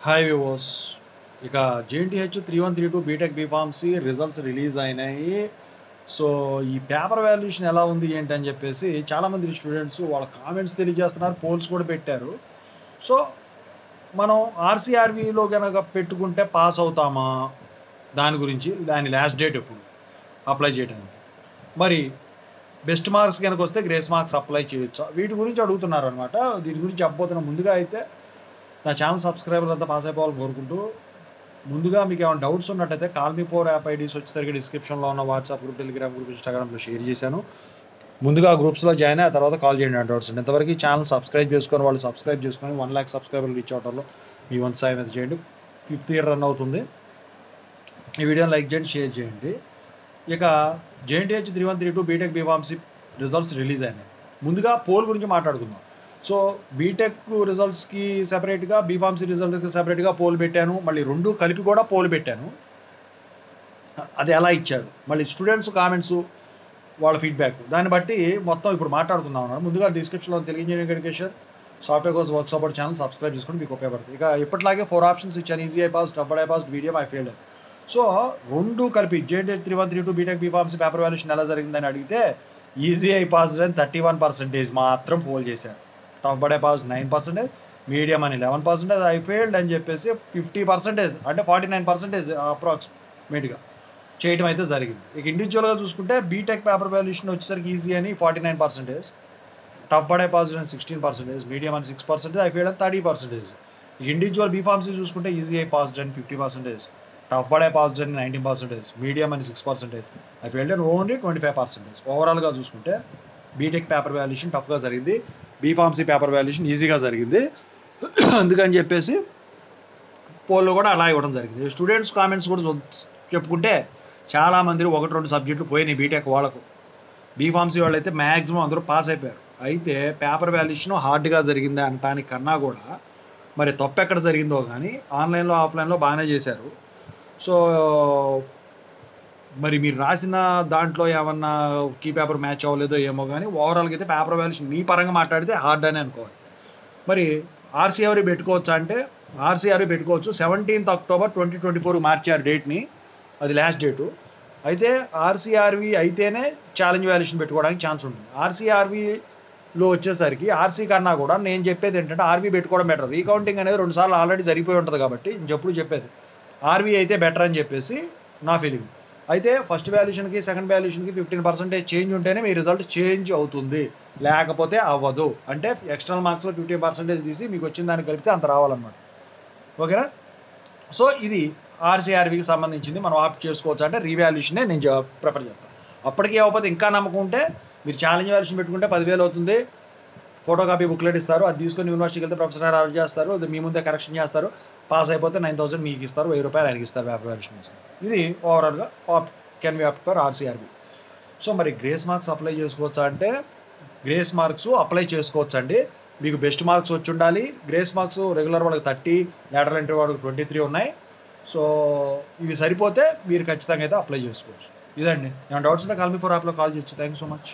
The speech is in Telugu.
Hi viewers. ఇక JNTH 3132 BTech B Pharmacy results release అయినాయి. సో ఈ పేపర్ వాల్యుయేషన్ ఎలా ఉంది ఏంటి అని చెప్పేసి చాలామంది స్టూడెంట్స్ వాళ్ళ కామెంట్స్ తెలియజేస్తున్నారు, పోల్స్ కూడా పెట్టారు. సో మనం ఆర్సీఆర్వీలో కనుక పెట్టుకుంటే పాస్ అవుతామా, దాని గురించి, దాని లాస్ట్ డేట్ ఎప్పుడు అప్లై చేయడానికి, మరి బెస్ట్ మార్క్స్ కనుక వస్తే గ్రేస్ మార్క్స్ అప్లై చేయొచ్చా, వీటి గురించి అడుగుతున్నారు అనమాట. దీని గురించి చెప్పబోతున్నా. ముందుగా అయితే నా ఛానల్ సబ్స్క్రైబర్ అంతా పాస్ అయిపోవాలని కోరుకుంటూ, ముందుగా మీకు ఏమైనా డౌట్స్ ఉన్నట్టయితే కాల్మీ 4 యాప్ ఐడీస్ వచ్చేసరికి డిస్క్రిప్షన్లో ఉన్న వాట్సాప్ గ్రూప్, టెలిగ్రామ్ గ్రూప్, ఇన్స్టాగ్రామ్లో షేర్ చేశాను. ముందుగా గ్రూప్స్లో జాయిన్ అయ్యి ఆ తర్వాత కాల్ చేయండి ఆ డౌట్స్. ఇంతవరకు ఛానల్ సబ్స్క్రైబ్ చేసుకొని వాళ్ళు సబ్స్క్రైబ్ చేసుకొని 1 lakh సబ్స్క్రైబర్లు రీచ్ అవడంలో మీ వంతు సాయం అయితే చేయండి. 5th ఇయర్ రన్ అవుతుంది. ఈ వీడియోని లైక్ చేయండి, షేర్ చేయండి. ఇక JNTH 3132 BTech B Pharmacy results release అయినాయి. ముందుగా పోల్ గురించి మాట్లాడుకుందాం. సో బీటెక్ రిజల్ట్స్కి సెపరేట్గా, బీఫార్మసీ రిజల్ట్కి సెపరేట్గా పోల్ పెట్టాను. మళ్ళీ రెండు కలిపి కూడా పోల్ పెట్టాను. అది ఎలా ఇచ్చారు, మళ్ళీ స్టూడెంట్స్ కామెంట్స్, వాళ్ళ ఫీడ్బ్యాక్, దాన్ని బట్టి మొత్తం ఇప్పుడు మాట్లాడుకుందాం అన్నాడు. ముందుగా డిస్క్రిప్షన్లో Telugu engineering education software course work support channel subscribe చేసుకుని మీకు ఉపయోగపడుతుంది. ఇక ఎప్పటిలాగే 4 ఆప్షన్స్ ఇచ్చాను: easy I pass, double I pass, medium, I failed. So రెండు కలిపి JNTH 3132 BTech B pharmacy paper valuation ఎలా జరిగిందని అడిగితే ఈజీ ఐపాస్ అని 31% మాత్రం పోల్ చేశారు. టఫ్ బడే పాస్ 9%, మీడియం అని 11%, ఐ ఫెయిల్డ్ అని చెప్పేసి 50%, అంటే 49% అప్రాక్సిమేట్గా చేయటం అయితే జరిగింది. ఇక ఇండివిజువల్గా చూసుకుంటే బీటెక్ పేపర్ వాల్యుయేషన్ వచ్చేసరికి ఈజీ అని 49%, టఫ్ బడే పాస్ అని 16%, మీడియం అని 6%, ఐ ఫెయిల్డ్ అని 30%. ఇండివిజువల్ బీఫార్మసీ చూసుకుంటే ఈజీ ఐ పాస్డ్ అని 50%, టఫ్ బడే పాస్డ్ అని 19%, మీడియం అని 6%, ఐ ఫెయిల్డ్ అని ఓన్లీ 25%. ఓవరాల్గా చూసుకుంటే బీటెక్ పేపర్ వాల్యుయేషన్ టఫ్గా జరిగింది, బీఫార్మసీ పేపర్ వాల్యుయేషన్ ఈజీగా జరిగింది. అందుకని చెప్పేసి పోల్లో కూడా అలా ఇవ్వడం జరిగింది. స్టూడెంట్స్ కామెంట్స్ కూడా చెప్పుకుంటే చాలామంది 1-2 సబ్జెక్టులు పోయినాయి బీటెక్ వాళ్ళకు. బీఫార్మసీ వాళ్ళు అయితే మ్యాక్సిమం అందరూ పాస్ అయిపోయారు. అయితే పేపర్ వాల్యుయేషన్ హార్డ్గా జరిగింది అనటానికి కన్నా కూడా మరి తప్పు ఎక్కడ జరిగిందో కానీ ఆన్లైన్లో ఆఫ్లైన్లో బాగానే చేశారు. సో మరి మీరు రాసిన దాంట్లో ఏమన్నా కీ పేపర్ మ్యాచ్ అవ్వలేదో ఏమో కానీ ఓవరాల్గా అయితే పేపర్ వాల్యుయేషన్ మీ పరంగా మాట్లాడితే హార్డ్ అని అనుకోవాలి. మరి ఆర్సీఆర్వీ పెట్టుకోవచ్చా అంటే ఆర్సీఆర్వీ పెట్టుకోవచ్చు. 17th October 2024 మార్చారు డేట్ని, అది లాస్ట్ డేటు. అయితే ఆర్సీఆర్వీ అయితేనే ఛాలెంజ్ వాల్యుయేషన్ పెట్టుకోవడానికి ఛాన్స్ ఉంటుంది. ఆర్సీఆర్వీలో వచ్చేసరికి ఆర్సీ కన్నా కూడా నేను చెప్పేది ఏంటంటే ఆర్వీ పెట్టుకోవడం బెటర్. రీకౌంటింగ్ అనేది 2 సార్లు ఆల్రెడీ జరిగిపోయి ఉంటుంది కాబట్టి నేను ఎప్పుడు చెప్పేది ఆర్వీ అయితే బెటర్ అని చెప్పేసి నా ఫీలింగ్. అయితే ఫస్ట్ వాల్యుయేషన్కి సెకండ్ వాల్యుయేషన్కి 15% చేంజ్ ఉంటేనే మీ రిజల్ట్ చేంజ్ అవుతుంది, లేకపోతే అవ్వదు. అంటే ఎక్స్టర్నల్ మార్క్స్లో 15% తీసి మీకు వచ్చిన దానికి కలిపితే అంత రావాలన్నమాట. ఓకేనా? సో ఇది ఆర్సీఆర్వీకి సంబంధించింది. మనం ఆప్ట్ చేసుకోవచ్చు అంటే రీవాల్యుయేషనే నేను ప్రిఫర్ చేస్తాను. అప్పటికీ అవ్వకపోతే ఇంకా నమ్మకం ఉంటే మీరు ఛాలెంజ్ వాల్యుయేషన్ పెట్టుకుంటే 10,000 అవుతుంది. ఫోటో కాపీ బుక్లెట్ ఇస్తారు, అది తీసుకొని యూనివర్సిటీకి వెళ్తే ప్రొఫెసర్ గారు అరెస్ట్ చేస్తారు, అది మీ ముందే కరెక్షన్ చేస్తారు. పాస్ అయిపోతే 9,000 మీకు ఇస్తారు, 1,000 రూపాయలు ఆయనకి ఇస్తారు పేపర్ వాల్యుయేషన్. ఇది ఓవరాల్గా can be opt for RCRB. So మరి గ్రేస్ మార్క్స్ అప్లై చేసుకోవచ్చా అంటే గ్రేస్ మార్క్స్ అప్లై చేసుకోవచ్చు అండి. మీకు బెస్ట్ మార్క్స్ వచ్చి ఉండాలి. గ్రేస్ మార్క్స్ రెగ్యులర్ వాళ్ళకి 30, లేటరల్ ఎంట్రీ వాళ్ళకి 23 ఉన్నాయి. సో ఇవి సరిపోతే మీరు ఖచ్చితంగా అయితే అప్లై చేసుకోవచ్చు. ఇదండి. ఏమైనా డౌట్స్ ఉంటే కాల్మీ 4 యాప్లో కాల్ చేయొచ్చు. Thank you so much.